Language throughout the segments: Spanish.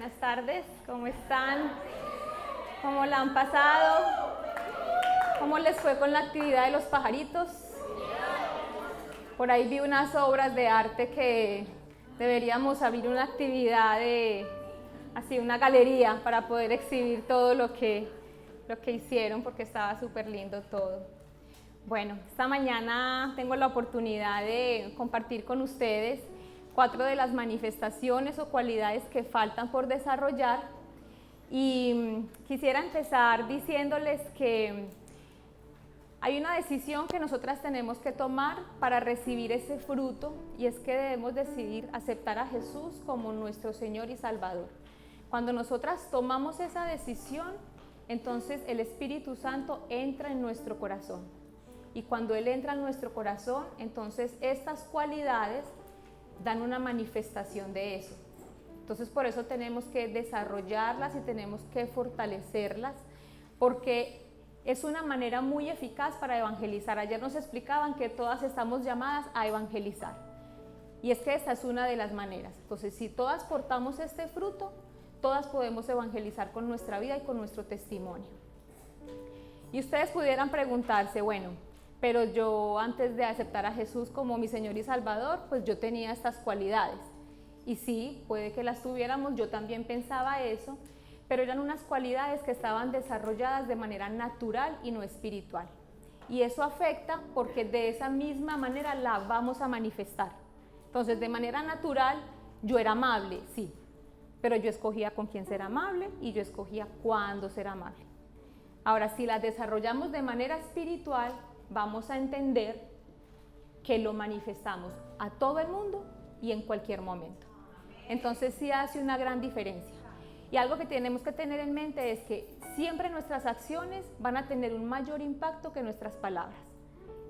buenas tardes. ¿Cómo están? ¿Cómo la han pasado? ¿Cómo les fue con la actividad de los pajaritos? Por ahí vi unas obras de arte que deberíamos abrir una actividad así una galería para poder exhibir todo lo que hicieron, porque estaba súper lindo todo. Bueno, esta mañana tengo la oportunidad de compartir con ustedes 4 de las manifestaciones o cualidades que faltan por desarrollar, y quisiera empezar diciéndoles que hay una decisión que nosotras tenemos que tomar para recibir ese fruto, y es que debemos decidir aceptar a Jesús como nuestro Señor y Salvador. Cuando nosotras tomamos esa decisión, entonces el Espíritu Santo entra en nuestro corazón, y cuando Él entra en nuestro corazón, entonces estas cualidades dan una manifestación de eso. Entonces por eso tenemos que desarrollarlas y tenemos que fortalecerlas, porque es una manera muy eficaz para evangelizar. Ayer nos explicaban que todas estamos llamadas a evangelizar, y es que esta es una de las maneras. Entonces, si todas portamos este fruto, todas podemos evangelizar con nuestra vida y con nuestro testimonio. Y ustedes pudieran preguntarse, bueno, pero yo antes de aceptar a Jesús como mi Señor y Salvador, pues yo tenía estas cualidades. Y sí, puede que las tuviéramos, yo también pensaba eso, pero eran unas cualidades que estaban desarrolladas de manera natural y no espiritual. Y eso afecta porque de esa misma manera la vamos a manifestar. Entonces, de manera natural, yo era amable, sí, pero yo escogía con quién ser amable y yo escogía cuándo ser amable. Ahora, si las desarrollamos de manera espiritual, vamos a entender que lo manifestamos a todo el mundo y en cualquier momento. Entonces sí hace una gran diferencia. Y algo que tenemos que tener en mente es que siempre nuestras acciones van a tener un mayor impacto que nuestras palabras.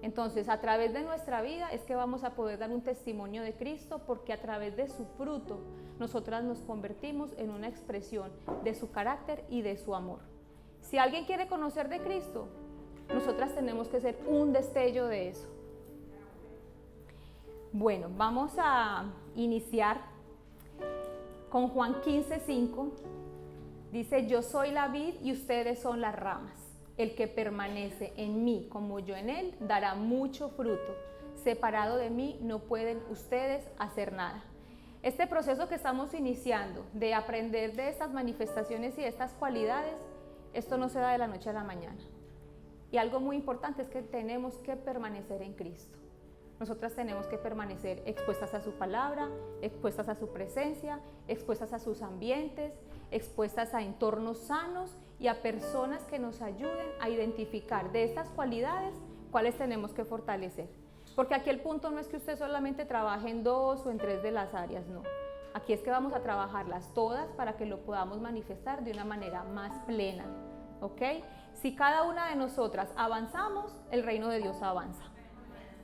Entonces, a través de nuestra vida es que vamos a poder dar un testimonio de Cristo, porque a través de su fruto nosotras nos convertimos en una expresión de su carácter y de su amor. Si alguien quiere conocer de Cristo, nosotras tenemos que ser un destello de eso. Bueno, vamos a iniciar con Juan 15:5. Dice: yo soy la vid y ustedes son las ramas. El que permanece en mí como yo en él dará mucho fruto. Separado de mí no pueden ustedes hacer nada. Este proceso que estamos iniciando de aprender de estas manifestaciones y de estas cualidades, esto no se da de la noche a la mañana. Y algo muy importante es que tenemos que permanecer en Cristo. Nosotras tenemos que permanecer expuestas a su palabra, expuestas a su presencia, expuestas a sus ambientes, expuestas a entornos sanos y a personas que nos ayuden a identificar de estas cualidades cuáles tenemos que fortalecer. Porque aquí el punto no es que usted solamente trabaje en 2 o en 3 de las áreas, no. Aquí es que vamos a trabajarlas todas para que lo podamos manifestar de una manera más plena, ¿ok? Si cada una de nosotras avanzamos, el reino de Dios avanza.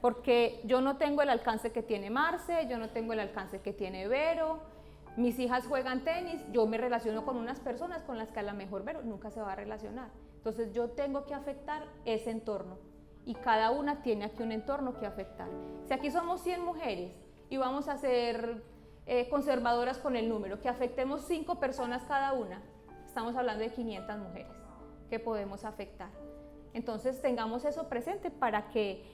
Porque yo no tengo el alcance que tiene Marce, yo no tengo el alcance que tiene Vero, mis hijas juegan tenis, yo me relaciono con unas personas con las que a lo mejor Vero nunca se va a relacionar. Entonces yo tengo que afectar ese entorno, y cada una tiene aquí un entorno que afectar. Si aquí somos 100 mujeres y vamos a ser conservadoras con el número, que afectemos 5 personas cada una, estamos hablando de 500 mujeres que podemos afectar. Entonces tengamos eso presente para que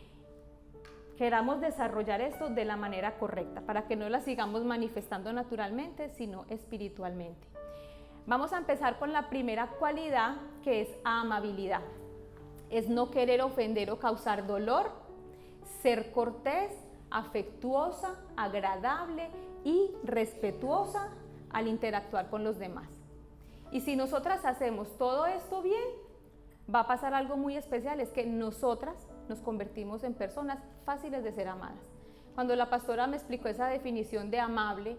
queramos desarrollar esto de la manera correcta, para que no la sigamos manifestando naturalmente, sino espiritualmente. Vamos a empezar con la primera cualidad, que es amabilidad. Es no querer ofender o causar dolor, ser cortés, afectuosa, agradable y respetuosa al interactuar con los demás. Y si nosotras hacemos todo esto bien, va a pasar algo muy especial, es que nosotras nos convertimos en personas fáciles de ser amadas. Cuando la pastora me explicó esa definición de amable,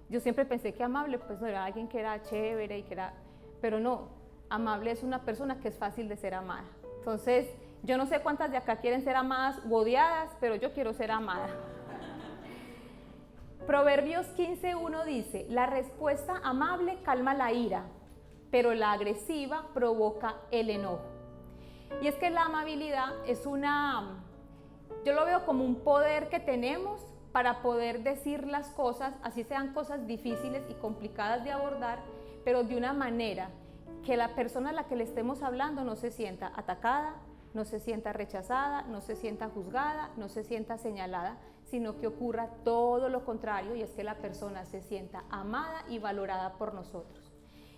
yo siempre pensé que amable pues no era alguien que era chévere y que era, pero no, amable es una persona que es fácil de ser amada. Entonces, yo no sé cuántas de acá quieren ser amadas o odiadas, pero yo quiero ser amada. Proverbios 15:1 dice: la respuesta amable calma la ira, pero la agresiva provoca el enojo. Y es que la amabilidad es yo lo veo como un poder que tenemos para poder decir las cosas, así sean cosas difíciles y complicadas de abordar, pero de una manera que la persona a la que le estemos hablando no se sienta atacada, no se sienta rechazada, no se sienta juzgada, no se sienta señalada, sino que ocurra todo lo contrario, y es que la persona se sienta amada y valorada por nosotros.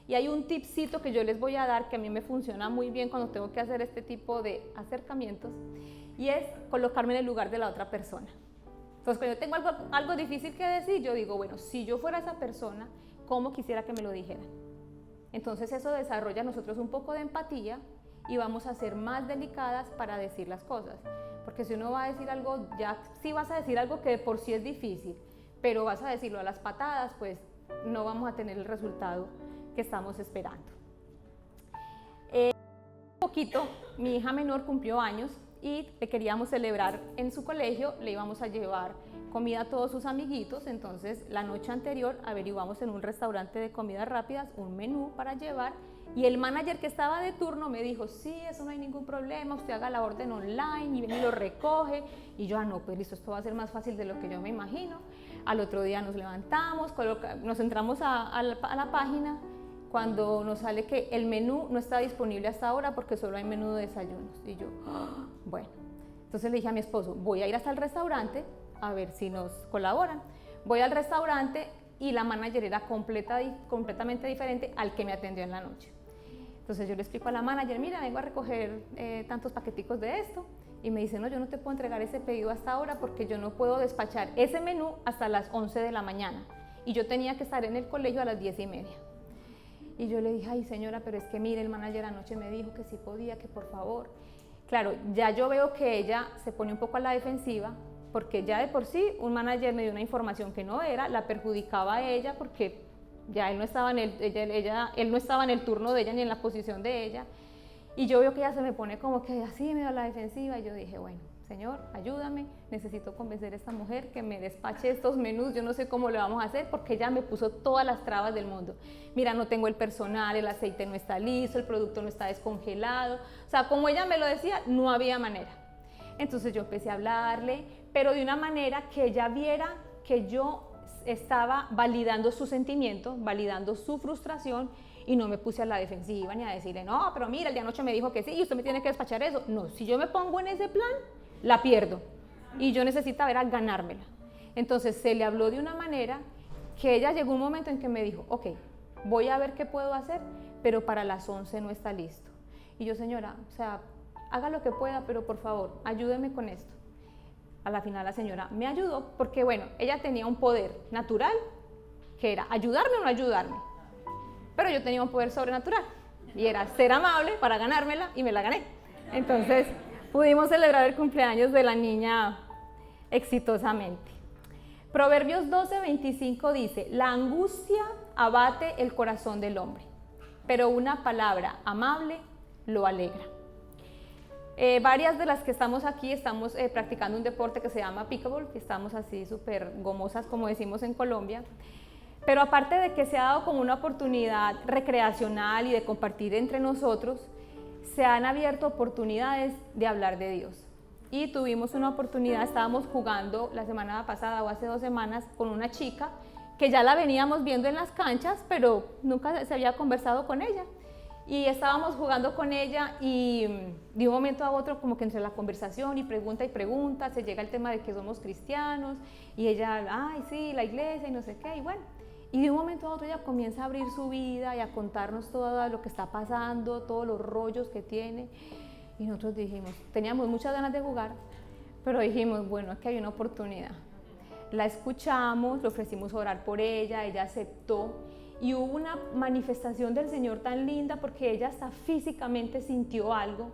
Y hay un tipcito que yo les voy a dar que a mí me funciona muy bien cuando tengo que hacer este tipo de acercamientos, y es colocarme en el lugar de la otra persona. Entonces, cuando yo tengo algo difícil que decir, yo digo, bueno, si yo fuera esa persona, ¿cómo quisiera que me lo dijeran? Entonces eso desarrolla en nosotros un poco de empatía y vamos a ser más delicadas para decir las cosas. Porque si uno va a decir algo, ya sí vas a decir algo que de por sí es difícil, pero vas a decirlo a las patadas, pues no vamos a tener el resultado que estamos esperando. Un poquito, mi hija menor cumplió años y le queríamos celebrar en su colegio, le íbamos a llevar comida a todos sus amiguitos, entonces la noche anterior averiguamos en un restaurante de comidas rápidas un menú para llevar, y el manager que estaba de turno me dijo, sí, eso no hay ningún problema, usted haga la orden online y viene y lo recoge, y yo, no, pues listo, esto va a ser más fácil de lo que yo me imagino. Al otro día nos levantamos, nos entramos a la página, cuando nos sale que el menú no está disponible hasta ahora porque solo hay menú de desayunos, y yo, bueno, entonces le dije a mi esposo, voy a ir hasta el restaurante a ver si nos colaboran. Voy al restaurante y la manager era completamente diferente al que me atendió en la noche. Entonces yo le explico a la manager, mira, vengo a recoger tantos paqueticos de esto, y me dice, no, yo no te puedo entregar ese pedido hasta ahora porque yo no puedo despachar ese menú hasta las 11 de la mañana, y yo tenía que estar en el colegio a las 10:30. Y yo le dije, ay señora, pero es que mire, el manager anoche me dijo que sí podía, que por favor. Claro, ya yo veo que ella se pone un poco a la defensiva, porque ya de por sí un manager me dio una información que no era, la perjudicaba a ella porque ya él no estaba en él no estaba en el turno de ella ni en la posición de ella, y yo veo que ella se me pone como que así medio a la defensiva, y yo dije, bueno, señor, ayúdame, necesito convencer a esta mujer que me despache estos menús, yo no sé cómo lo vamos a hacer porque ella me puso todas las trabas del mundo. Mira, no tengo el personal, el aceite no está listo, el producto no está descongelado, o sea, como ella me lo decía, no había manera. Entonces yo empecé a hablarle, pero de una manera que ella viera que yo estaba validando su sentimiento, validando su frustración, y no me puse a la defensiva ni a decirle, no, pero mira, el de anoche me dijo que sí y usted me tiene que despachar eso. No, si yo me pongo en ese plan, la pierdo, y yo necesito ver a ganármela. Entonces se le habló de una manera que ella llegó un momento en que me dijo, ok, voy a ver qué puedo hacer, pero para las 11 no está listo. Y yo, señora, o sea, haga lo que pueda, pero por favor, ayúdeme con esto. A la final la señora me ayudó porque, bueno, ella tenía un poder natural, que era ayudarme o no ayudarme, pero yo tenía un poder sobrenatural, y era ser amable para ganármela, y me la gané. Entonces pudimos celebrar el cumpleaños de la niña exitosamente. Proverbios 12:25 dice, la angustia abate el corazón del hombre, pero una palabra amable lo alegra. Varias de las que estamos aquí estamos practicando un deporte que se llama pickleball, que estamos así súper gomosas, como decimos en Colombia, pero aparte de que se ha dado como una oportunidad recreacional y de compartir entre nosotros, se han abierto oportunidades de hablar de Dios. Y tuvimos una oportunidad, estábamos jugando la semana pasada o hace 2 semanas con una chica que ya la veníamos viendo en las canchas, pero nunca se había conversado con ella. Y estábamos jugando con ella, y de un momento a otro, como que entre la conversación y pregunta, se llega el tema de que somos cristianos, y ella, ay sí, la iglesia y no sé qué, y bueno. Y de un momento a otro ella comienza a abrir su vida y a contarnos todo lo que está pasando, todos los rollos que tiene. Y nosotros dijimos, teníamos muchas ganas de jugar, pero dijimos, bueno, aquí hay una oportunidad. La escuchamos, le ofrecimos orar por ella, ella aceptó, y hubo una manifestación del Señor tan linda porque ella hasta físicamente sintió algo,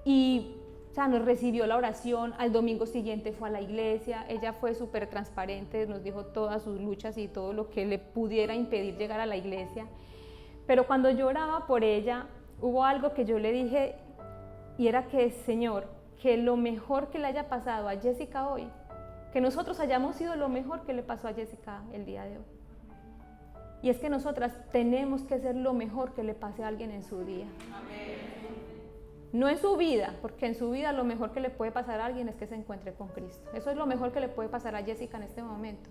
y o sea, nos recibió la oración. Al domingo siguiente fue a la iglesia, ella fue súper transparente, nos dijo todas sus luchas y todo lo que le pudiera impedir llegar a la iglesia. Pero cuando yo oraba por ella, hubo algo que yo le dije, y era que, Señor, que lo mejor que le haya pasado a Jessica hoy, que nosotros hayamos sido lo mejor que le pasó a Jessica el día de hoy. Y es que nosotras tenemos que ser lo mejor que le pase a alguien en su día. Amén. No en su vida, porque en su vida lo mejor que le puede pasar a alguien es que se encuentre con Cristo. Eso es lo mejor que le puede pasar a Jessica en este momento.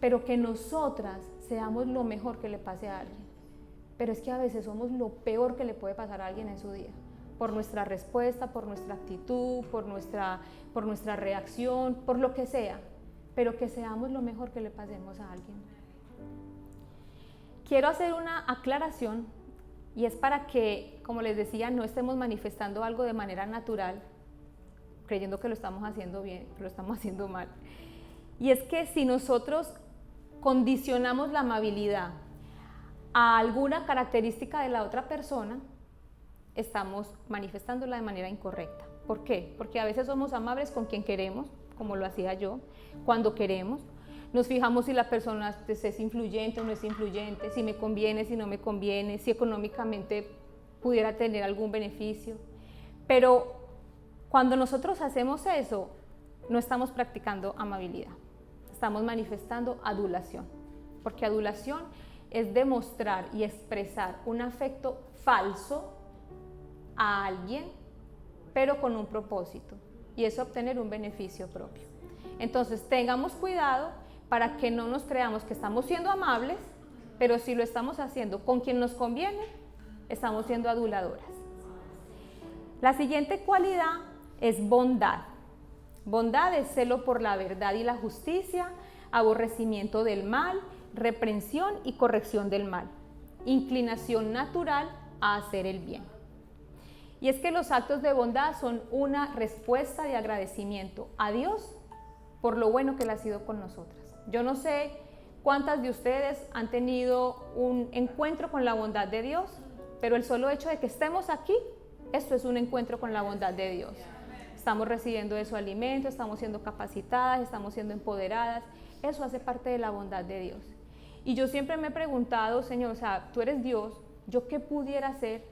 Pero que nosotras seamos lo mejor que le pase a alguien. pero es que a veces somos lo peor que le puede pasar a alguien en su día, por nuestra respuesta, por nuestra actitud, por nuestra reacción, por lo que sea, pero que seamos lo mejor que le pasemos a alguien. Quiero hacer una aclaración, y es para que, como les decía, no estemos manifestando algo de manera natural, creyendo que lo estamos haciendo bien, que lo estamos haciendo mal. Y es que si nosotros condicionamos la amabilidad a alguna característica de la otra persona, estamos manifestándola de manera incorrecta. ¿Por qué? Porque a veces somos amables con quien queremos, como lo hacía yo, cuando queremos. Nos fijamos si la persona es influyente o no es influyente, si me conviene, si no me conviene, si económicamente pudiera tener algún beneficio. Pero cuando nosotros hacemos eso, no estamos practicando amabilidad, estamos manifestando adulación, porque adulación es demostrar y expresar un afecto falso a alguien, pero con un propósito, y es obtener un beneficio propio. Entonces, tengamos cuidado para que no nos creamos que estamos siendo amables, pero si lo estamos haciendo con quien nos conviene, estamos siendo aduladoras. La siguiente cualidad es bondad. Bondad es celo por la verdad y la justicia, aborrecimiento del mal, reprensión y corrección del mal, inclinación natural a hacer el bien. Y es que los actos de bondad son una respuesta de agradecimiento a Dios por lo bueno que Él ha sido con nosotras. Yo no sé cuántas de ustedes han tenido un encuentro con la bondad de Dios, pero el solo hecho de que estemos aquí, esto es un encuentro con la bondad de Dios. Estamos recibiendo de su alimento, estamos siendo capacitadas, estamos siendo empoderadas. Eso hace parte de la bondad de Dios. Y yo siempre me he preguntado, Señor, o sea, tú eres Dios, ¿yo qué pudiera hacer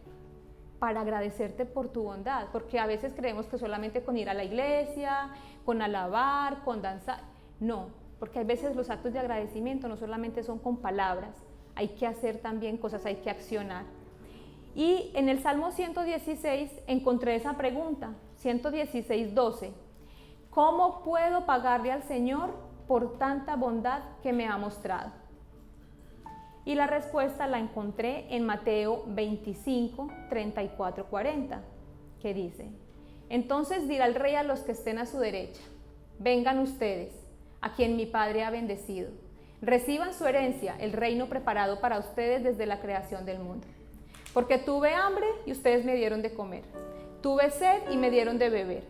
para agradecerte por tu bondad? Porque a veces creemos que solamente con ir a la iglesia, con alabar, con danzar. No, porque hay veces los actos de agradecimiento no solamente son con palabras, hay que hacer también cosas, hay que accionar. Y en el Salmo 116 encontré esa pregunta, 116:12. ¿Cómo puedo pagarle al Señor por tanta bondad que me ha mostrado? Y la respuesta la encontré en Mateo 25, 34, 40, que dice: entonces dirá el rey a los que estén a su derecha: vengan ustedes, a quien mi Padre ha bendecido, reciban su herencia, el reino preparado para ustedes desde la creación del mundo. Porque tuve hambre y ustedes me dieron de comer, tuve sed y me dieron de beber,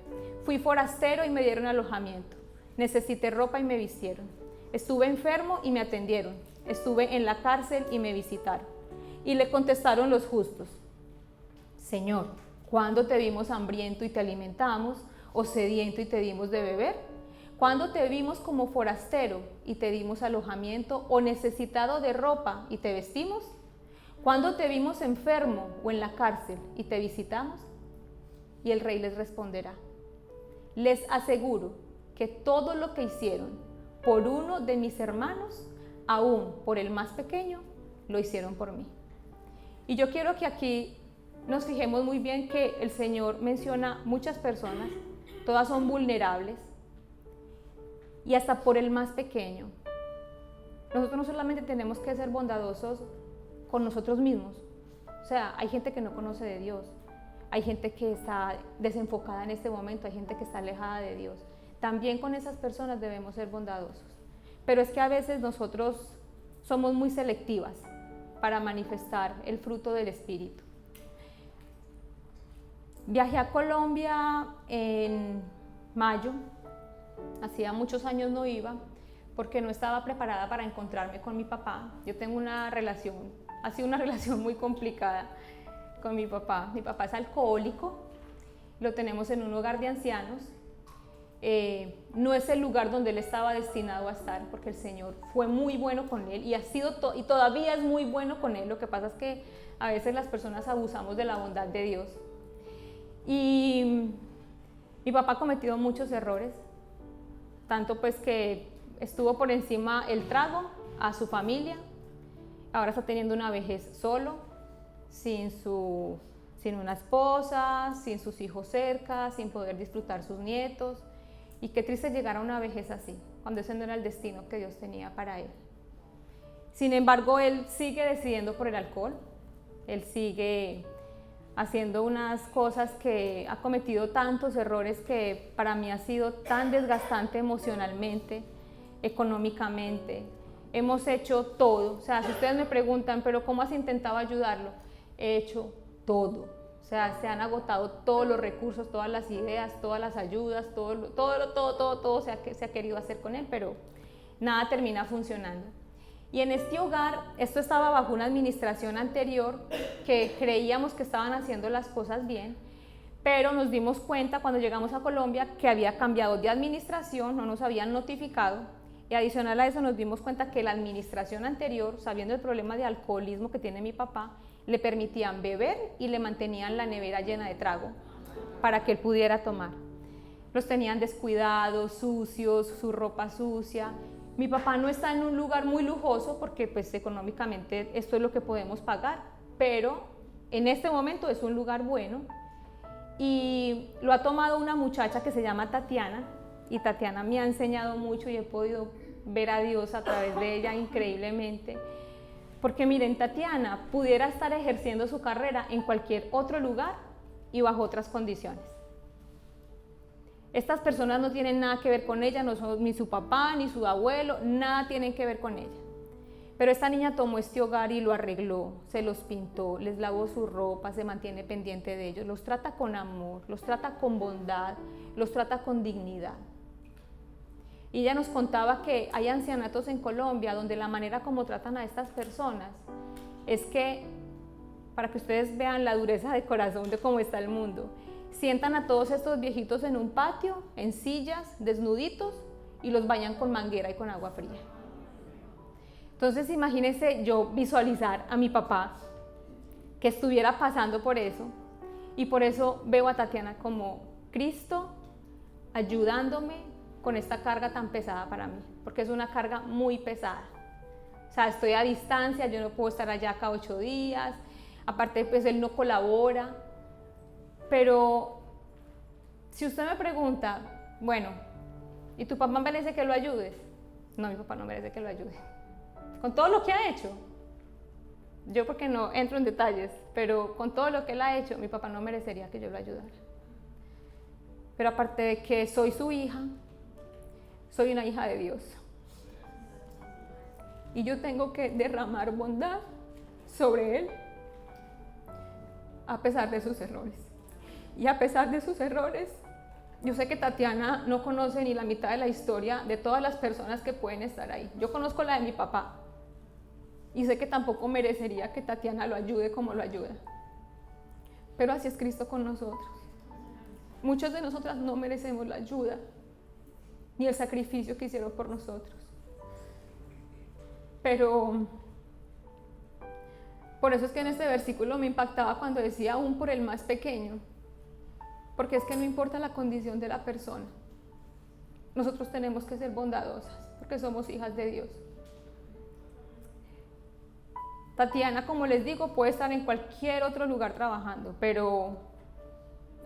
fui forastero y me dieron alojamiento, necesité ropa y me vistieron, estuve enfermo y me atendieron, estuve en la cárcel y me visitaron. Y le contestaron los justos: Señor, ¿cuándo te vimos hambriento y te alimentamos, o sediento y te dimos de beber? ¿Cuándo te vimos como forastero y te dimos alojamiento, o necesitado de ropa y te vestimos? ¿Cuándo te vimos enfermo o en la cárcel y te visitamos? Y el rey les responderá: les aseguro que todo lo que hicieron por uno de mis hermanos, aún por el más pequeño, lo hicieron por mí. Y yo quiero que aquí nos fijemos muy bien que el Señor menciona muchas personas, todas son vulnerables, y hasta por el más pequeño. Nosotros no solamente tenemos que ser bondadosos con nosotros mismos, o sea, hay gente que no conoce de Dios, hay gente que está desenfocada en este momento, hay gente que está alejada de Dios. También con esas personas debemos ser bondadosos. Pero es que a veces nosotros somos muy selectivas para manifestar el fruto del Espíritu. Viajé a Colombia en mayo, hacía muchos años no iba, porque no estaba preparada para encontrarme con mi papá. Yo tengo una relación, ha sido una relación muy complicada con mi papá. Mi papá es alcohólico, lo tenemos en un hogar de ancianos. No es el lugar donde él estaba destinado a estar, porque el Señor fue muy bueno con él y ha sido y todavía es muy bueno con él. Lo que pasa es que a veces las personas abusamos de la bondad de Dios. Y mi papá ha cometido muchos errores, tanto pues que estuvo por encima el trago a su familia. Ahora está teniendo una vejez solo, sin una esposa, sin sus hijos cerca, sin poder disfrutar sus nietos. Y qué triste llegar a una vejez así, cuando ese no era el destino que Dios tenía para él. Sin embargo, él sigue decidiendo por el alcohol, Él sigue haciendo unas cosas que ha cometido tantos errores que para mí ha sido tan desgastante emocionalmente, económicamente. Hemos hecho todo. O sea, si ustedes me preguntan, ¿pero cómo has intentado ayudarlo? He hecho todo. O sea, se han agotado todos los recursos, todas las ideas, todas las ayudas, todo se ha querido hacer con él, pero nada termina funcionando. Y en este hogar, esto estaba bajo una administración anterior que creíamos que estaban haciendo las cosas bien, pero nos dimos cuenta cuando llegamos a Colombia que había cambiado de administración, no nos habían notificado, y adicional a eso nos dimos cuenta que la administración anterior, sabiendo el problema de alcoholismo que tiene mi papá, le permitían beber y le mantenían la nevera llena de trago para que él pudiera tomar. Los tenían descuidados, sucios, su ropa sucia. Mi papá no está en un lugar muy lujoso porque pues económicamente esto es lo que podemos pagar, pero en este momento es un lugar bueno y lo ha tomado una muchacha que se llama Tatiana, y Tatiana me ha enseñado mucho y he podido ver a Dios a través de ella increíblemente. Porque miren, Tatiana pudiera estar ejerciendo su carrera en cualquier otro lugar y bajo otras condiciones. Estas personas no tienen nada que ver con ella, no son ni su papá, ni su abuelo, nada tienen que ver con ella. Pero esta niña tomó este hogar y lo arregló, se los pintó, les lavó su ropa, se mantiene pendiente de ellos, los trata con amor, los trata con bondad, los trata con dignidad. Y ella nos contaba que hay ancianatos en Colombia donde la manera como tratan a estas personas es que, para que ustedes vean la dureza de corazón de cómo está el mundo, sientan a todos estos viejitos en un patio, en sillas, desnuditos, y los bañan con manguera y con agua fría. Entonces imagínense yo visualizar a mi papá que estuviera pasando por eso, y por eso veo a Tatiana como Cristo ayudándome con esta carga tan pesada para mí, porque es una carga muy pesada. O sea, estoy a distancia, yo no puedo estar allá cada 8 días, aparte pues él no colabora, pero si usted me pregunta, bueno, ¿y tu papá merece que lo ayudes? No, mi papá no merece que lo ayude. Con todo lo que ha hecho, yo porque no entro en detalles, pero con todo lo que él ha hecho, mi papá no merecería que yo lo ayudara. Pero aparte de que soy su hija, soy una hija de Dios. Y yo tengo que derramar bondad sobre él, a pesar de sus errores. Y a pesar de sus errores, yo sé que Tatiana no conoce ni la mitad de la historia de todas las personas que pueden estar ahí. Yo conozco la de mi papá. Y sé que tampoco merecería que Tatiana lo ayude como lo ayuda. Pero así es Cristo con nosotros. Muchos de nosotras no merecemos la ayuda ni el sacrificio que hicieron por nosotros. Pero por eso es que en este versículo me impactaba cuando decía aún por el más pequeño, porque es que no importa la condición de la persona, nosotros tenemos que ser bondadosas, porque somos hijas de Dios. Tatiana, como les digo, puede estar en cualquier otro lugar trabajando, pero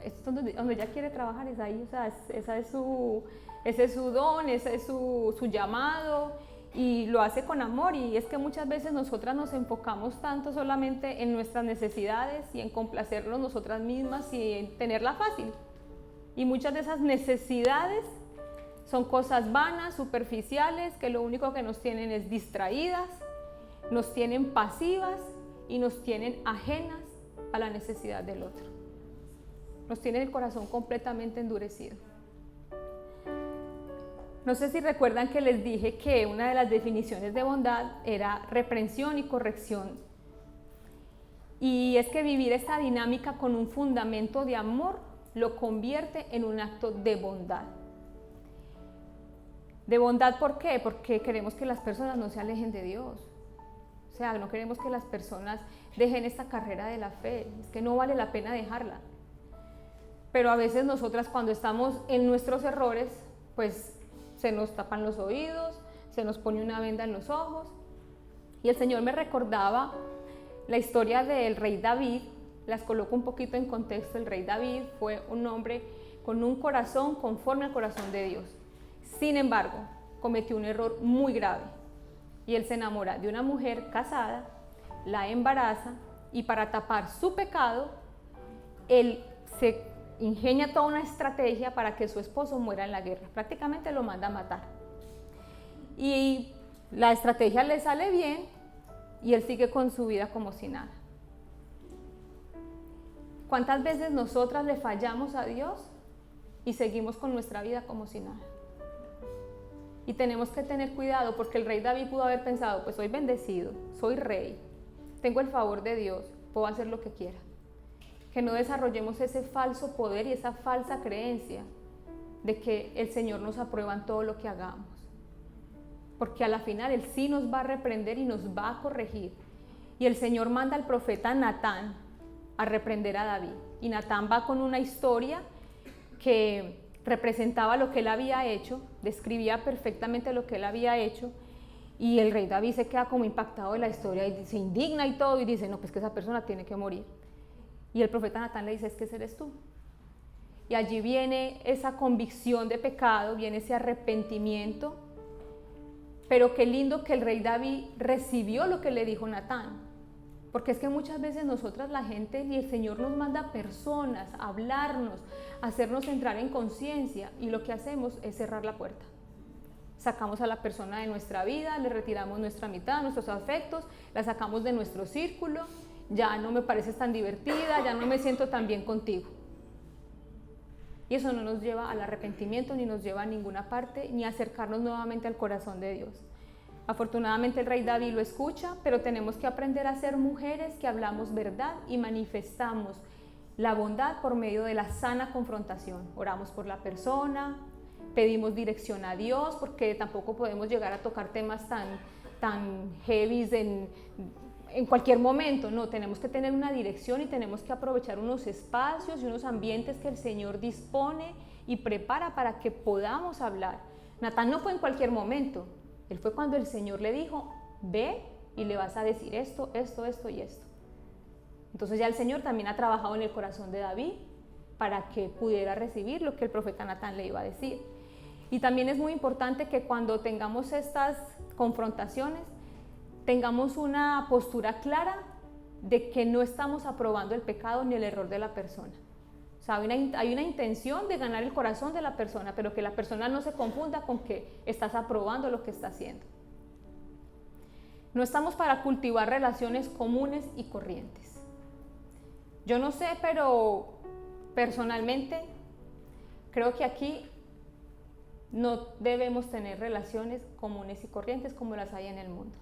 es donde ella quiere trabajar, es ahí, o sea, ese es su don, ese es su llamado, y lo hace con amor. Y es que muchas veces nosotras nos enfocamos tanto solamente en nuestras necesidades y en complacernos nosotras mismas y en tenerla fácil. Y muchas de esas necesidades son cosas vanas, superficiales, que lo único que nos tienen es distraídas, nos tienen pasivas y nos tienen ajenas a la necesidad del otro. Nos tienen el corazón completamente endurecido. No sé si recuerdan que les dije que una de las definiciones de bondad era reprensión y corrección. Y es que vivir esta dinámica con un fundamento de amor lo convierte en un acto de bondad. ¿De bondad por qué? Porque queremos que las personas no se alejen de Dios. O sea, no queremos que las personas dejen esta carrera de la fe. Es que no vale la pena dejarla. Pero a veces nosotras, cuando estamos en nuestros errores, pues se nos tapan los oídos, se nos pone una venda en los ojos. Y el Señor me recordaba la historia del rey David. Las coloco un poquito en contexto. El rey David fue un hombre con un corazón conforme al corazón de Dios. Sin embargo, cometió un error muy grave. Y él se enamora de una mujer casada, la embaraza y para tapar su pecado, él se ingenia toda una estrategia para que su esposo muera en la guerra. Prácticamente lo manda a matar. Y la estrategia le sale bien y él sigue con su vida como si nada. ¿Cuántas veces nosotras le fallamos a Dios y seguimos con nuestra vida como si nada? Y tenemos que tener cuidado, porque el rey David pudo haber pensado, pues soy bendecido, soy rey, tengo el favor de Dios, puedo hacer lo que quiera. Que no desarrollemos ese falso poder y esa falsa creencia de que el Señor nos aprueba en todo lo que hagamos. Porque a la final Él sí nos va a reprender y nos va a corregir. Y el Señor manda al profeta Natán a reprender a David. Y Natán va con una historia que representaba lo que él había hecho, describía perfectamente lo que él había hecho, y el rey David se queda como impactado de la historia y se indigna y todo, y dice, no, pues que esa persona tiene que morir. Y el profeta Natán le dice, es que ese eres tú. Y allí viene esa convicción de pecado, viene ese arrepentimiento, pero qué lindo que el rey David recibió lo que le dijo Natán. Porque es que muchas veces nosotras, la gente, y el Señor nos manda personas a hablarnos, a hacernos entrar en conciencia, y lo que hacemos es cerrar la puerta. Sacamos a la persona de nuestra vida, le retiramos nuestra mitad, nuestros afectos, la sacamos de nuestro círculo, ya no me pareces tan divertida, ya no me siento tan bien contigo. Y eso no nos lleva al arrepentimiento, ni nos lleva a ninguna parte, ni a acercarnos nuevamente al corazón de Dios. Afortunadamente el rey David lo escucha, pero tenemos que aprender a ser mujeres que hablamos verdad y manifestamos la bondad por medio de la sana confrontación. Oramos por la persona, pedimos dirección a Dios, porque tampoco podemos llegar a tocar temas tan heavy en cualquier momento. No, tenemos que tener una dirección y tenemos que aprovechar unos espacios y unos ambientes que el Señor dispone y prepara para que podamos hablar. Natán no fue en cualquier momento. Él fue cuando el Señor le dijo, ve y le vas a decir esto, esto, esto y esto. Entonces ya el Señor también ha trabajado en el corazón de David para que pudiera recibir lo que el profeta Natán le iba a decir. Y también es muy importante que cuando tengamos estas confrontaciones, tengamos una postura clara de que no estamos aprobando el pecado ni el error de la persona. O sea, hay una intención de ganar el corazón de la persona, pero que la persona no se confunda con que estás aprobando lo que está haciendo. No estamos para cultivar relaciones comunes y corrientes. Yo no sé, pero personalmente creo que aquí no debemos tener relaciones comunes y corrientes como las hay en el mundo.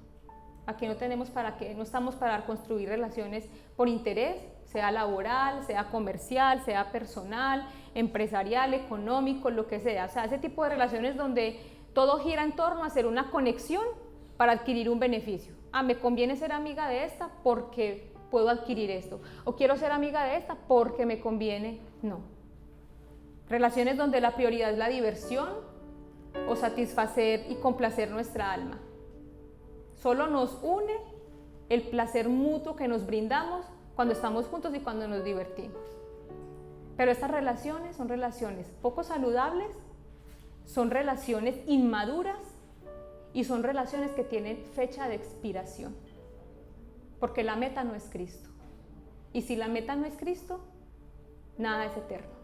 Aquí no estamos para construir relaciones por interés, sea laboral, sea comercial, sea personal, empresarial, económico, lo que sea. O sea, ese tipo de relaciones donde todo gira en torno a hacer una conexión para adquirir un beneficio. Me conviene ser amiga de esta porque puedo adquirir esto. O quiero ser amiga de esta porque me conviene. No. Relaciones donde la prioridad es la diversión o satisfacer y complacer nuestra alma. Solo nos une el placer mutuo que nos brindamos cuando estamos juntos y cuando nos divertimos. Pero estas relaciones son relaciones poco saludables, son relaciones inmaduras y son relaciones que tienen fecha de expiración. Porque la meta no es Cristo. Y si la meta no es Cristo, nada es eterno.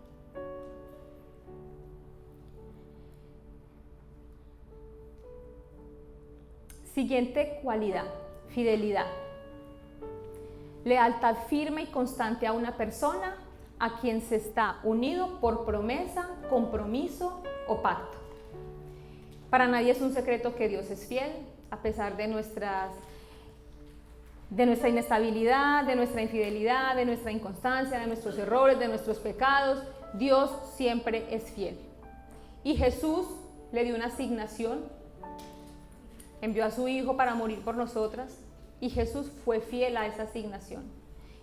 Siguiente cualidad, fidelidad. Lealtad firme y constante a una persona a quien se está unido por promesa, compromiso o pacto. Para nadie es un secreto que Dios es fiel, a pesar de nuestra inestabilidad, de nuestra infidelidad, de nuestra inconstancia, de nuestros errores, de nuestros pecados. Dios siempre es fiel. Y Jesús le dio una asignación. Envió a su Hijo para morir por nosotras y Jesús fue fiel a esa asignación.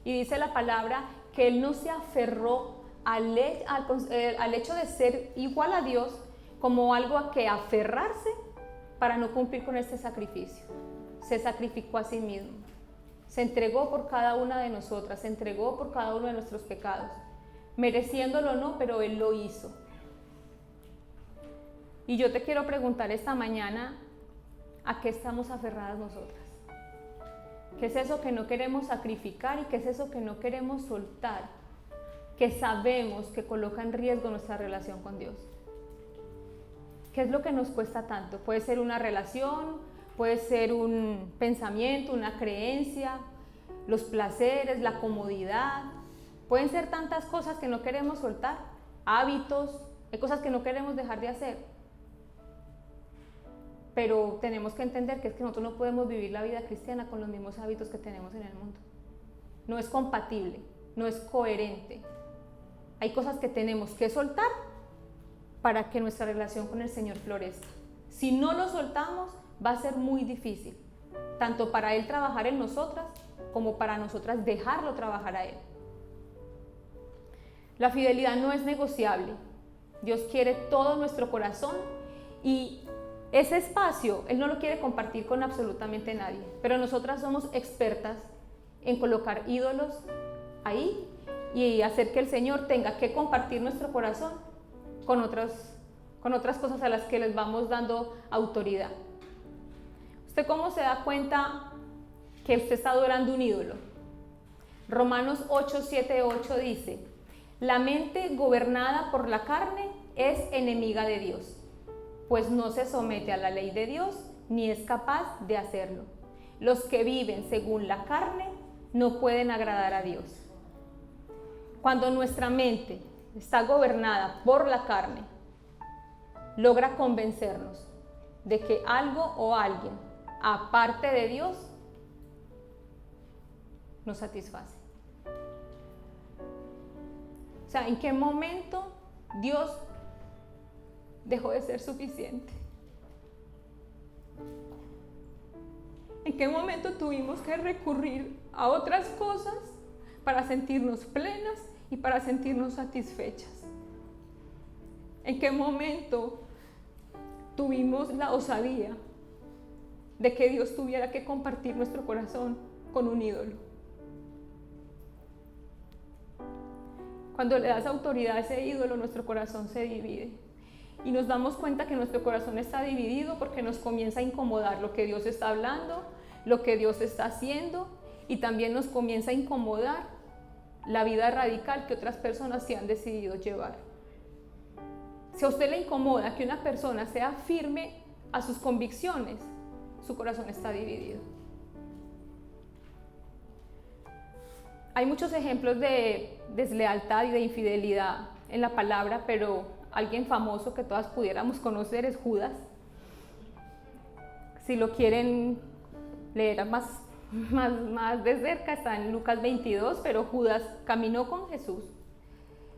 Y dice la palabra que Él no se aferró al hecho de ser igual a Dios como algo a que aferrarse para no cumplir con este sacrificio. Se sacrificó a sí mismo. Se entregó por cada una de nosotras, se entregó por cada uno de nuestros pecados. Mereciéndolo o no, pero Él lo hizo. Y yo te quiero preguntar esta mañana, ¿a qué estamos aferradas nosotras? ¿Qué es eso que no queremos sacrificar y qué es eso que no queremos soltar? Que sabemos que coloca en riesgo nuestra relación con Dios. ¿Qué es lo que nos cuesta tanto? Puede ser una relación, puede ser un pensamiento, una creencia, los placeres, la comodidad. Pueden ser tantas cosas que no queremos soltar, hábitos, hay cosas que no queremos dejar de hacer. Pero tenemos que entender que es que nosotros no podemos vivir la vida cristiana con los mismos hábitos que tenemos en el mundo. No es compatible, no es coherente. Hay cosas que tenemos que soltar para que nuestra relación con el Señor florezca. Si no lo soltamos, va a ser muy difícil, tanto para Él trabajar en nosotras, como para nosotras dejarlo trabajar a Él. La fidelidad no es negociable. Dios quiere todo nuestro corazón y ese espacio Él no lo quiere compartir con absolutamente nadie, pero nosotras somos expertas en colocar ídolos ahí y hacer que el Señor tenga que compartir nuestro corazón con otras cosas a las que les vamos dando autoridad. ¿Usted cómo se da cuenta que usted está adorando un ídolo? Romanos 8, 7, 8 dice: la mente gobernada por la carne es enemiga de Dios, pues no se somete a la ley de Dios ni es capaz de hacerlo. Los que viven según la carne no pueden agradar a Dios. Cuando nuestra mente está gobernada por la carne, logra convencernos de que algo o alguien aparte de Dios nos satisface. O sea, ¿en qué momento Dios dejó de ser suficiente? ¿En qué momento tuvimos que recurrir a otras cosas para sentirnos plenas y para sentirnos satisfechas? ¿En qué momento tuvimos la osadía de que Dios tuviera que compartir nuestro corazón con un ídolo? Cuando le das autoridad a ese ídolo, nuestro corazón se divide. Y nos damos cuenta que nuestro corazón está dividido porque nos comienza a incomodar lo que Dios está hablando, lo que Dios está haciendo, y también nos comienza a incomodar la vida radical que otras personas se han decidido llevar. Si a usted le incomoda que una persona sea firme a sus convicciones, su corazón está dividido. Hay muchos ejemplos de deslealtad y de infidelidad en la palabra, pero alguien famoso que todas pudiéramos conocer es Judas. Si lo quieren leer más de cerca, está en Lucas 22, pero Judas caminó con Jesús.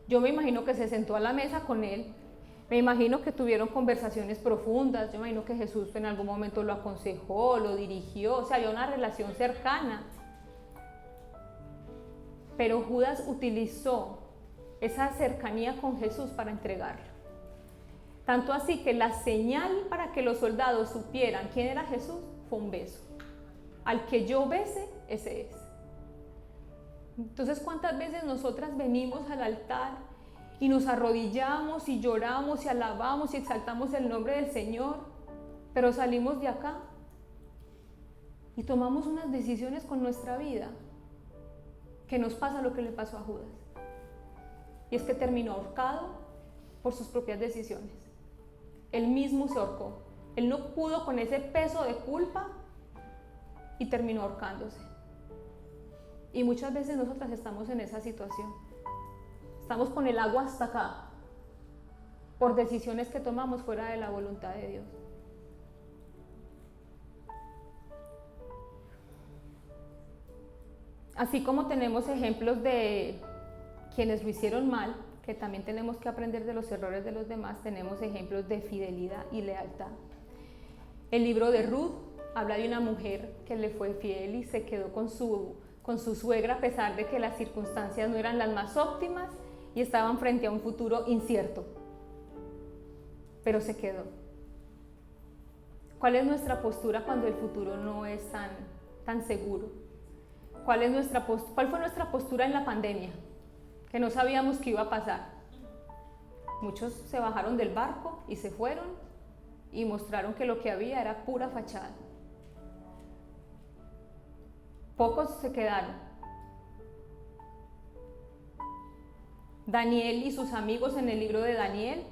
Yo me imagino que se sentó a la mesa con él, me imagino que tuvieron conversaciones profundas, yo me imagino que Jesús en algún momento lo aconsejó, lo dirigió, o sea, había una relación cercana. Pero Judas utilizó esa cercanía con Jesús para entregarlo. Tanto así que la señal para que los soldados supieran quién era Jesús fue un beso. Al que yo bese, ese es. Entonces, ¿cuántas veces nosotras venimos al altar y nos arrodillamos y lloramos y alabamos y exaltamos el nombre del Señor, pero salimos de acá y tomamos unas decisiones con nuestra vida que nos pasa lo que le pasó a Judas? Y es que terminó ahorcado por sus propias decisiones. Él mismo se ahorcó. Él no pudo con ese peso de culpa y terminó ahorcándose. Y muchas veces nosotras estamos en esa situación. Estamos con el agua hasta acá por decisiones que tomamos fuera de la voluntad de Dios. Así como tenemos ejemplos de quienes lo hicieron mal, que también tenemos que aprender de los errores de los demás, tenemos ejemplos de fidelidad y lealtad. El libro de Ruth habla de una mujer que le fue fiel y se quedó con su suegra a pesar de que las circunstancias no eran las más óptimas y estaban frente a un futuro incierto, pero se quedó. ¿Cuál es nuestra postura cuando el futuro no es tan seguro? ¿Cuál fue nuestra postura en la pandemia? Que no sabíamos qué iba a pasar. Muchos se bajaron del barco y se fueron y mostraron que lo que había era pura fachada. Pocos se quedaron. Daniel y sus amigos en el libro de Daniel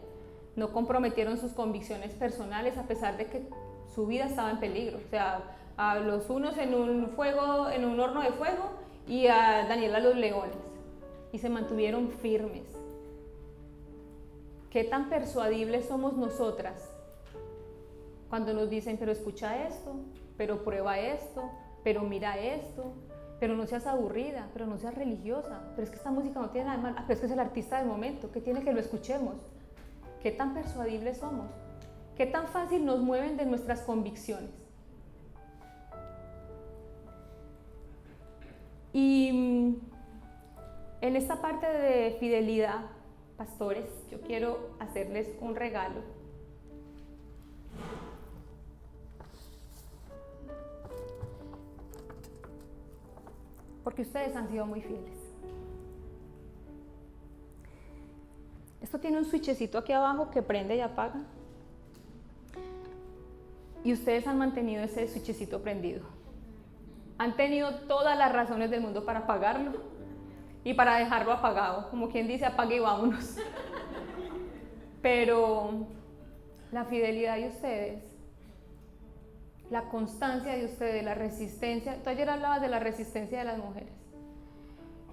no comprometieron sus convicciones personales a pesar de que su vida estaba en peligro. O sea, a los unos en un horno de fuego y a Daniel a los leones. Y se mantuvieron firmes. ¿Qué tan persuadibles somos nosotras cuando nos dicen, pero escucha esto, pero prueba esto, pero mira esto, pero no seas aburrida, pero no seas religiosa, pero es que esta música no tiene nada de mal, pero es que es el artista del momento, que tiene que lo escuchemos? ¿Qué tan persuadibles somos? ¿Qué tan fácil nos mueven de nuestras convicciones? Y en esta parte de fidelidad, pastores, yo quiero hacerles un regalo. Porque ustedes han sido muy fieles. Esto tiene un switchecito aquí abajo que prende y apaga. Y ustedes han mantenido ese switchecito prendido. Han tenido todas las razones del mundo para apagarlo y para dejarlo apagado. Como quien dice, apague y vámonos. Pero la fidelidad de ustedes, la constancia de ustedes, la resistencia. Tú ayer hablabas de la resistencia de las mujeres.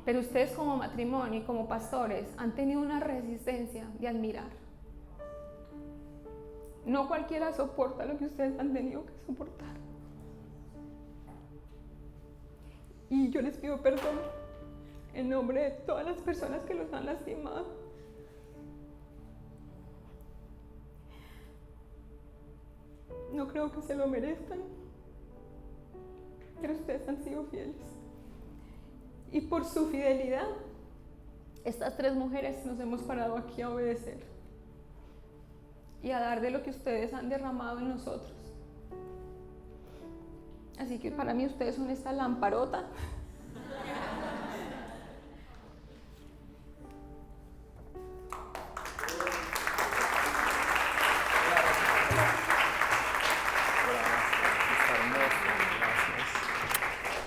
Pero ustedes como matrimonio y como pastores han tenido una resistencia de admirar. No cualquiera soporta lo que ustedes han tenido que soportar. Y yo les pido perdón en nombre de todas las personas que los han lastimado. No creo que se lo merezcan, pero ustedes han sido fieles. Y por su fidelidad, estas 3 mujeres nos hemos parado aquí a obedecer y a dar de lo que ustedes han derramado en nosotros. Así que para mí ustedes son esta lamparota.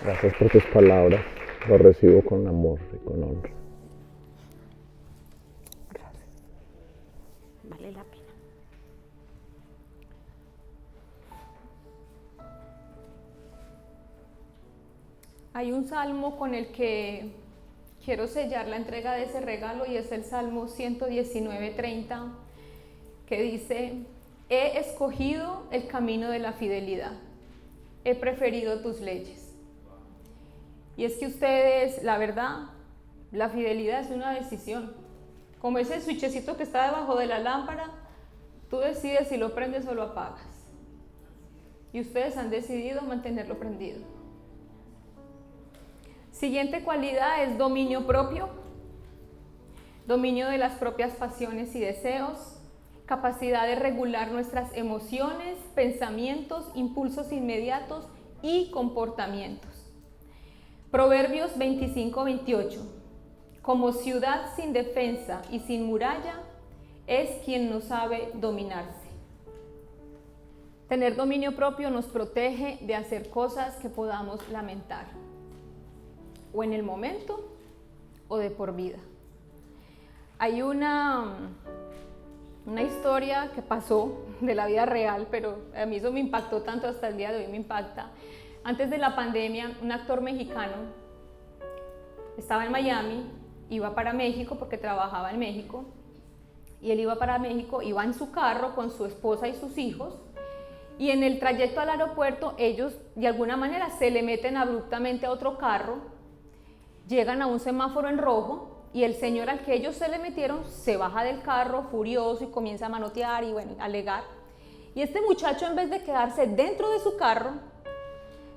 Gracias por tus palabras, lo recibo con amor y con honra. Gracias. Vale la pena. Hay un salmo con el que quiero sellar la entrega de ese regalo y es el Salmo 119:30, que dice: he escogido el camino de la fidelidad, he preferido tus leyes. Y es que ustedes, la verdad, la fidelidad es una decisión. Como ese switchecito que está debajo de la lámpara, tú decides si lo prendes o lo apagas. Y ustedes han decidido mantenerlo prendido. Siguiente cualidad es dominio propio. Dominio de las propias pasiones y deseos. Capacidad de regular nuestras emociones, pensamientos, impulsos inmediatos y comportamientos. Proverbios 25:28. Como ciudad sin defensa y sin muralla es quien no sabe dominarse. Tener dominio propio nos protege de hacer cosas que podamos lamentar, o en el momento o de por vida. Hay una historia que pasó de la vida real, pero a mí eso me impactó tanto, hasta el día de hoy me impacta. Antes de la pandemia, un actor mexicano estaba en Miami, iba para México porque trabajaba en México, y él iba para México, iba en su carro con su esposa y sus hijos, y en el trayecto al aeropuerto ellos de alguna manera se le meten abruptamente a otro carro, llegan a un semáforo en rojo, y el señor al que ellos se le metieron se baja del carro furioso y comienza a manotear y bueno, a alegar. Y este muchacho, en vez de quedarse dentro de su carro,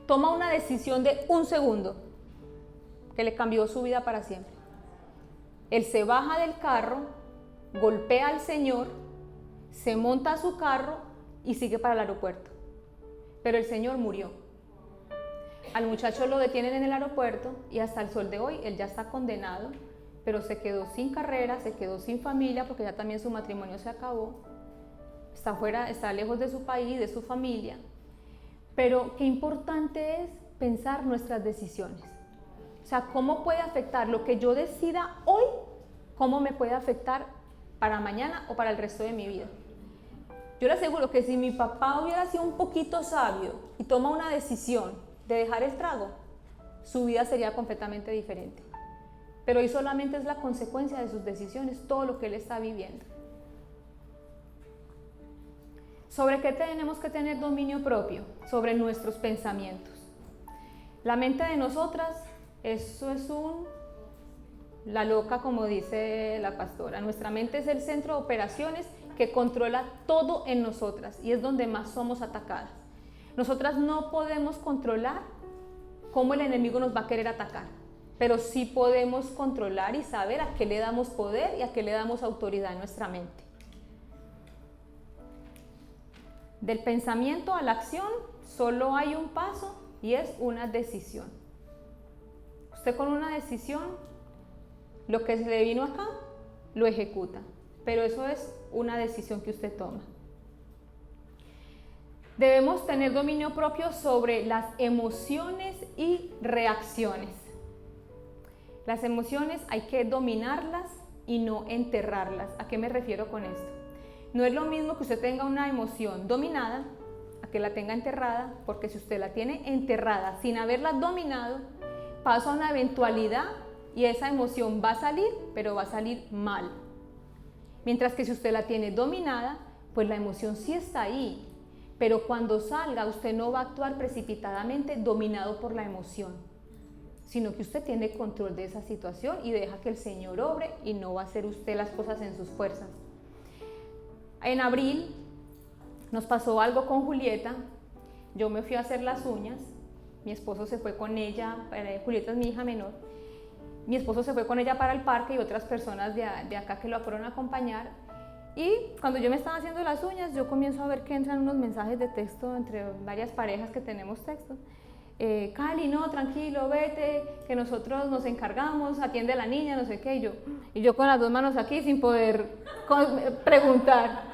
toma una decisión de 1 segundo que le cambió su vida para siempre. Él se baja del carro, golpea al señor, se monta a su carro y sigue para el aeropuerto. Pero el señor murió. Al muchacho lo detienen en el aeropuerto y hasta el sol de hoy él ya está condenado, pero se quedó sin carrera, se quedó sin familia porque ya también su matrimonio se acabó. Está fuera, está lejos de su país, de su familia. Pero qué importante es pensar nuestras decisiones. O sea, ¿cómo puede afectar lo que yo decida hoy? ¿Cómo me puede afectar para mañana o para el resto de mi vida? Yo le aseguro que si mi papá hubiera sido un poquito sabio y toma una decisión de dejar el trago, su vida sería completamente diferente. Pero hoy solamente es la consecuencia de sus decisiones, todo lo que él está viviendo. ¿Sobre qué tenemos que tener dominio propio? Sobre nuestros pensamientos. La mente de nosotras, eso es la loca, como dice la pastora. Nuestra mente es el centro de operaciones que controla todo en nosotras y es donde más somos atacadas. Nosotras no podemos controlar cómo el enemigo nos va a querer atacar, pero sí podemos controlar y saber a qué le damos poder y a qué le damos autoridad en nuestra mente. Del pensamiento a la acción solo hay un paso y es una decisión. Usted con una decisión, lo que se le vino acá, lo ejecuta, pero eso es una decisión que usted toma. Debemos tener dominio propio sobre las emociones y reacciones. Las emociones hay que dominarlas y no enterrarlas. ¿A qué me refiero con esto? No es lo mismo que usted tenga una emoción dominada a que la tenga enterrada, porque si usted la tiene enterrada sin haberla dominado, pasa una eventualidad y esa emoción va a salir, pero va a salir mal. Mientras que si usted la tiene dominada, pues la emoción sí está ahí, pero cuando salga usted no va a actuar precipitadamente dominado por la emoción, sino que usted tiene control de esa situación y deja que el Señor obre y no va a hacer usted las cosas en sus fuerzas. En abril nos pasó algo con Julieta. Yo me fui a hacer las uñas, mi esposo se fue con ella, Julieta es mi hija menor, mi esposo se fue con ella para el parque y otras personas de acá que lo fueron a acompañar. Y cuando yo me estaba haciendo las uñas, yo comienzo a ver que entran unos mensajes de texto entre varias parejas que tenemos texto. Cali, no, tranquilo, vete, que nosotros nos encargamos, atiende a la niña, no sé qué. Y yo con las dos manos aquí sin poder preguntar.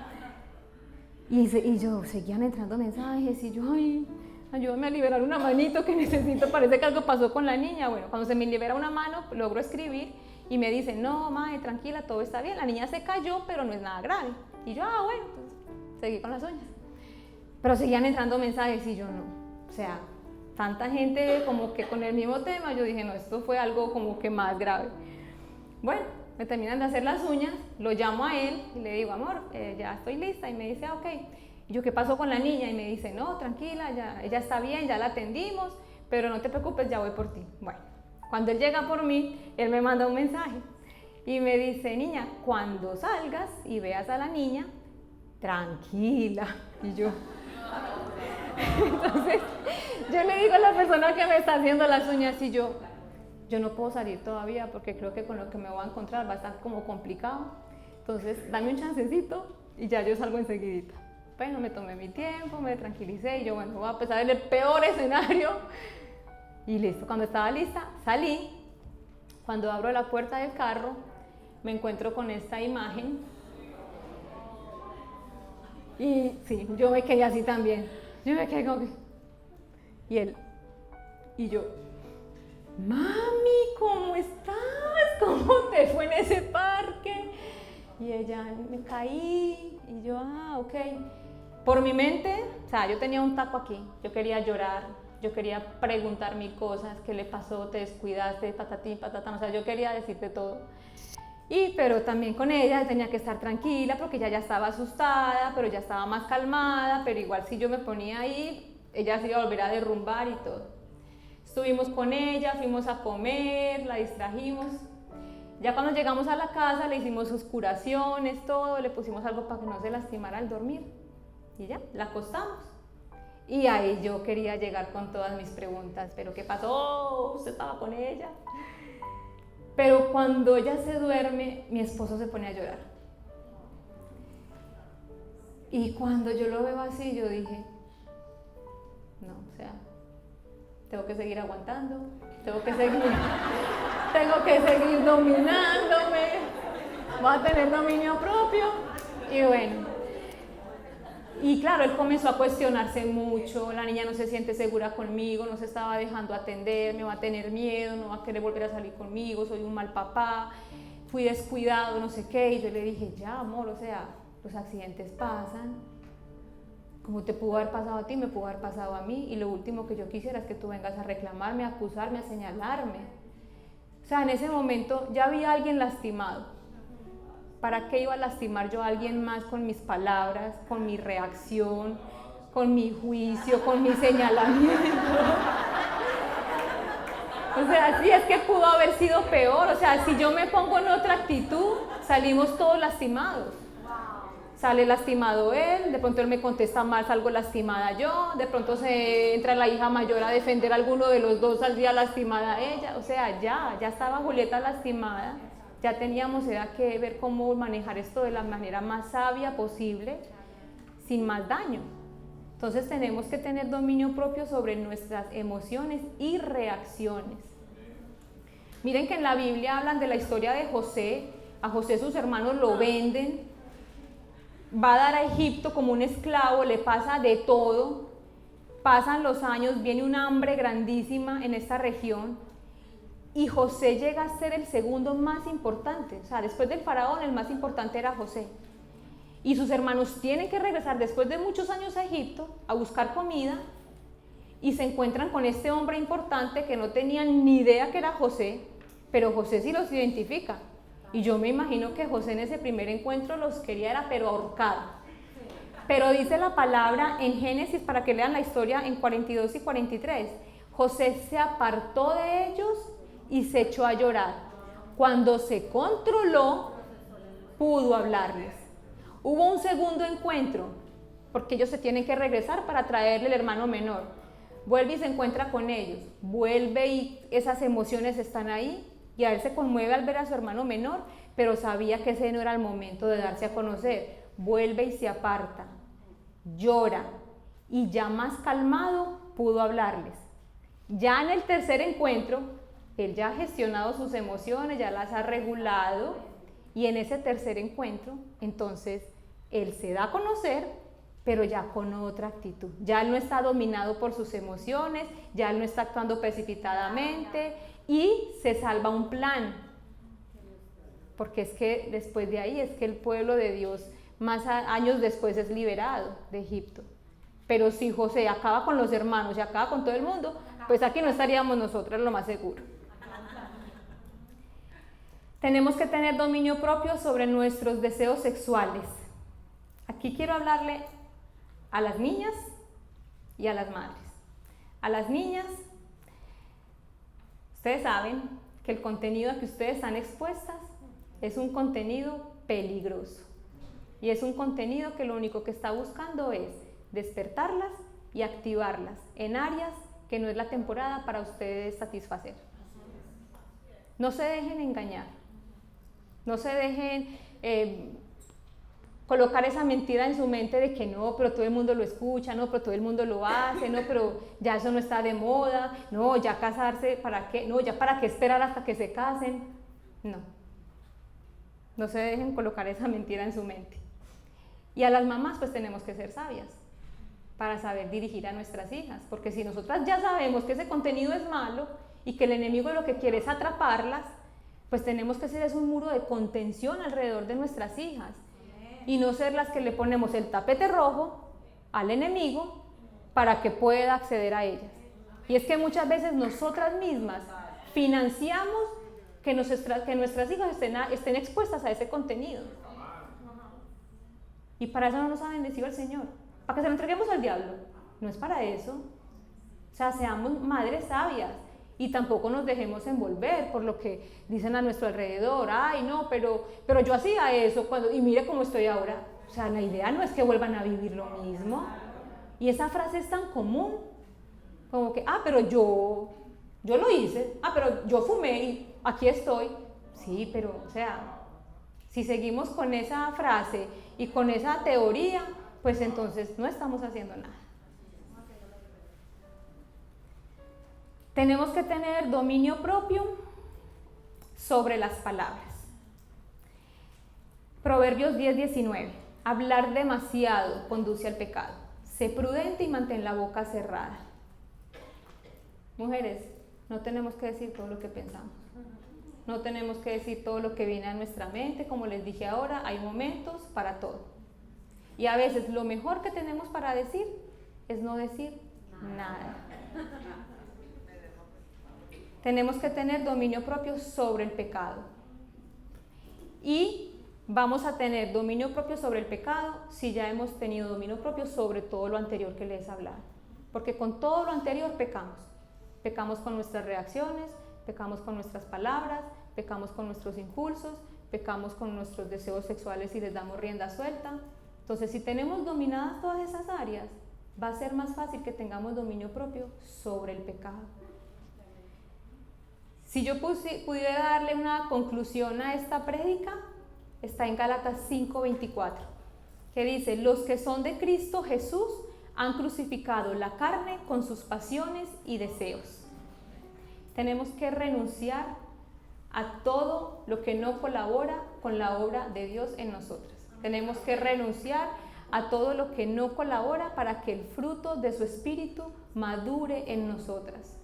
Y yo seguían entrando mensajes y yo, ay, ayúdame a liberar una manito que necesito, parece que algo pasó con la niña. Bueno, cuando se me libera una mano, logro escribir y me dicen, no, mae, tranquila, todo está bien, la niña se cayó, pero no es nada grave. Y yo, bueno, pues seguí con las uñas. Pero seguían entrando mensajes y yo no, o sea, tanta gente como que con el mismo tema, yo dije, no, esto fue algo como que más grave. Bueno, me terminan de hacer las uñas, lo llamo a él y le digo, amor, ya estoy lista, y me dice, ok. Y yo, ¿qué pasó con la niña? Y me dice, no, tranquila, ya, ella está bien, ya la atendimos, pero no te preocupes, ya voy por ti. Bueno, cuando él llega por mí, él me manda un mensaje y me dice, niña, cuando salgas y veas a la niña, tranquila. Y yo, entonces, yo le digo a la persona que me está haciendo las uñas y yo no puedo salir todavía porque creo que con lo que me voy a encontrar va a estar como complicado. Entonces, dame un chancecito y ya yo salgo enseguidita. Bueno, me tomé mi tiempo, me tranquilicé y yo, bueno, voy a empezar en el peor escenario. Y listo, cuando estaba lista, salí. Cuando abro la puerta del carro, me encuentro con esta imagen. Y sí, yo me quedé así también. Yo me quedé como que... Y él, y yo, mami, ¿cómo estás? ¿Cómo te fue en ese parque? Y ella, me caí. Y yo, ok. Por mi mente, o sea, yo tenía un taco aquí. Yo quería llorar, yo quería preguntar mil cosas. ¿Qué le pasó? ¿Te descuidaste? Patatín, patatán. O sea, yo quería decirte todo. Pero también con ella tenía que estar tranquila porque ella ya estaba asustada, pero ya estaba más calmada. Pero igual si yo me ponía ahí, ella se iba a volver a derrumbar y todo. Estuvimos con ella, fuimos a comer, la distrajimos. Ya cuando llegamos a la casa le hicimos sus curaciones, todo, le pusimos algo para que no se lastimara al dormir. Y ya, la acostamos. Y ahí yo quería llegar con todas mis preguntas. ¿Pero qué pasó? ¿Usted estaba con ella? Pero cuando ella se duerme, mi esposo se pone a llorar. Y cuando yo lo veo así, yo dije, no, o sea, tengo que seguir aguantando, tengo que seguir dominándome, voy a tener dominio propio. Y bueno, Y claro, él comenzó a cuestionarse mucho, la niña no se siente segura conmigo, no se estaba dejando atender, me va a tener miedo, no va a querer volver a salir conmigo, soy un mal papá, fui descuidado, no sé qué. Y yo le dije, ya amor, o sea, los accidentes pasan, como te pudo haber pasado a ti, me pudo haber pasado a mí, y lo último que yo quisiera es que tú vengas a reclamarme, a acusarme, a señalarme. O sea, en ese momento ya había alguien lastimado. ¿Para qué iba a lastimar yo a alguien más con mis palabras, con mi reacción, con mi juicio, con mi señalamiento? O sea, sí, es que pudo haber sido peor. O sea, si yo me pongo en otra actitud, salimos todos lastimados. Sale lastimado él, de pronto él me contesta mal, salgo lastimada yo, de pronto se entra la hija mayor a defender a alguno de los dos, saldría lastimada ella. O sea, ya estaba Julieta lastimada. Ya teníamos que ver cómo manejar esto de la manera más sabia posible, sin más daño. Entonces tenemos que tener dominio propio sobre nuestras emociones y reacciones. Miren que en la Biblia hablan de la historia de José. A José sus hermanos lo venden, va a dar a Egipto como un esclavo, le pasa de todo. Pasan los años, viene una hambre grandísima en esta región. Y José llega a ser el segundo más importante, o sea, después del faraón el más importante era José. Y sus hermanos tienen que regresar después de muchos años a Egipto a buscar comida y se encuentran con este hombre importante que no tenían ni idea que era José, pero José sí los identifica. Y yo me imagino que José en ese primer encuentro los quería era pero ahorcar. Pero dice la palabra en Génesis, para que lean la historia en 42 y 43, José se apartó de ellos y se echó a llorar. Cuando se controló, pudo hablarles. Hubo un segundo encuentro, porque ellos se tienen que regresar para traerle el hermano menor. Vuelve y se encuentra con ellos. Vuelve y esas emociones están ahí. Y a él se conmueve al ver a su hermano menor, pero sabía que ese no era el momento de darse a conocer. Vuelve y se aparta. Llora. Y ya más calmado pudo hablarles. Ya en el tercer encuentro, él ya ha gestionado sus emociones, ya las ha regulado, y en ese tercer encuentro, entonces, él se da a conocer, pero ya con otra actitud. Ya él no está dominado por sus emociones, ya él no está actuando precipitadamente, y se salva un plan. Porque es que después de ahí, es que el pueblo de Dios, más años después, es liberado de Egipto. Pero si José acaba con los hermanos y acaba con todo el mundo, pues aquí no estaríamos nosotros, lo más seguro. Tenemos que tener dominio propio sobre nuestros deseos sexuales. Aquí quiero hablarle a las niñas y a las madres. A las niñas, ustedes saben que el contenido a que ustedes están expuestas es un contenido peligroso. Y es un contenido que lo único que está buscando es despertarlas y activarlas en áreas que no es la temporada para ustedes satisfacer. No se dejen engañar. No se dejen colocar esa mentira en su mente de que no, pero todo el mundo lo escucha, no, pero todo el mundo lo hace, no, pero ya eso no está de moda, no, ya casarse, ¿para qué? No, ya para qué esperar hasta que se casen. No se dejen colocar esa mentira en su mente. Y a las mamás pues tenemos que ser sabias para saber dirigir a nuestras hijas, porque si nosotras ya sabemos que ese contenido es malo y que el enemigo lo que quiere es atraparlas, pues tenemos que ser un muro de contención alrededor de nuestras hijas y no ser las que le ponemos el tapete rojo al enemigo para que pueda acceder a ellas. Y es que muchas veces nosotras mismas financiamos que nuestras hijas estén expuestas a ese contenido. Y para eso no nos ha bendecido el Señor, para que se lo entreguemos al diablo. No es para eso. O sea, seamos madres sabias. Y tampoco nos dejemos envolver por lo que dicen a nuestro alrededor. Ay, no, pero yo hacía eso y mire cómo estoy ahora. O sea, la idea no es que vuelvan a vivir lo mismo. Y esa frase es tan común, como que, pero yo lo hice. Pero yo fumé y aquí estoy. Sí, pero, o sea, si seguimos con esa frase y con esa teoría, pues entonces no estamos haciendo nada. Tenemos que tener dominio propio sobre las palabras. Proverbios 10:19. Hablar demasiado conduce al pecado. Sé prudente y mantén la boca cerrada. Mujeres, no tenemos que decir todo lo que pensamos. No tenemos que decir todo lo que viene a nuestra mente. Como les dije ahora, hay momentos para todo. Y a veces lo mejor que tenemos para decir es no decir nada. Tenemos que tener dominio propio sobre el pecado. Y vamos a tener dominio propio sobre el pecado si ya hemos tenido dominio propio sobre todo lo anterior que les he hablado. Porque con todo lo anterior pecamos. Pecamos con nuestras reacciones, pecamos con nuestras palabras, pecamos con nuestros impulsos, pecamos con nuestros deseos sexuales y les damos rienda suelta. Entonces, si tenemos dominadas todas esas áreas, va a ser más fácil que tengamos dominio propio sobre el pecado. Si yo pudiera darle una conclusión a esta prédica, está en Gálatas 5:24, que dice: los que son de Cristo Jesús han crucificado la carne con sus pasiones y deseos. Tenemos que renunciar a todo lo que no colabora con la obra de Dios en nosotras. Tenemos que renunciar a todo lo que no colabora para que el fruto de su espíritu madure en nosotras.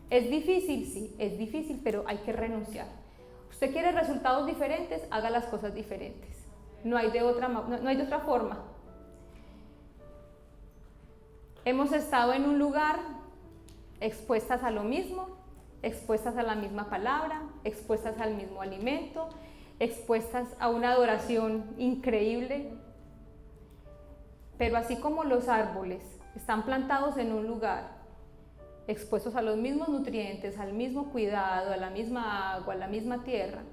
¿Es difícil? Sí, es difícil, pero hay que renunciar. ¿Usted quiere resultados diferentes? Haga las cosas diferentes. No hay de otra forma. Hemos estado en un lugar expuestas a lo mismo, expuestas a la misma palabra, expuestas al mismo alimento, expuestas a una adoración increíble. Pero así como los árboles están plantados en un lugar, expuestos a los mismos nutrientes, al mismo cuidado, a la misma agua, a la misma tierra,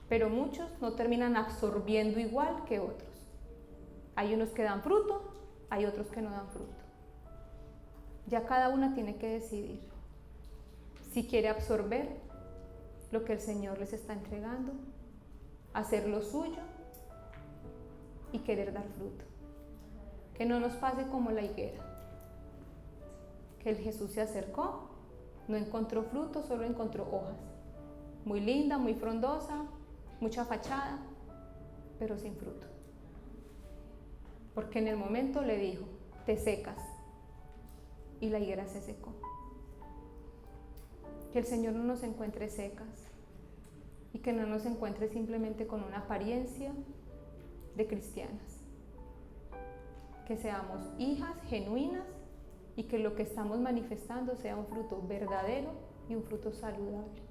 pero muchos no terminan absorbiendo igual que otros. Hay unos que dan fruto, hay otros que no dan fruto. Ya cada una tiene que decidir si quiere absorber lo que el Señor les está entregando, hacer lo suyo y querer dar fruto. Que no nos pase como la higuera, que el Jesús se acercó, no encontró fruto, solo encontró hojas. Muy linda, muy frondosa, mucha fachada, pero sin fruto. Porque en el momento le dijo: te secas. Y la higuera se secó. Que el Señor no nos encuentre secas y que no nos encuentre simplemente con una apariencia de cristianas. Que seamos hijas genuinas y que lo que estamos manifestando sea un fruto verdadero y un fruto saludable.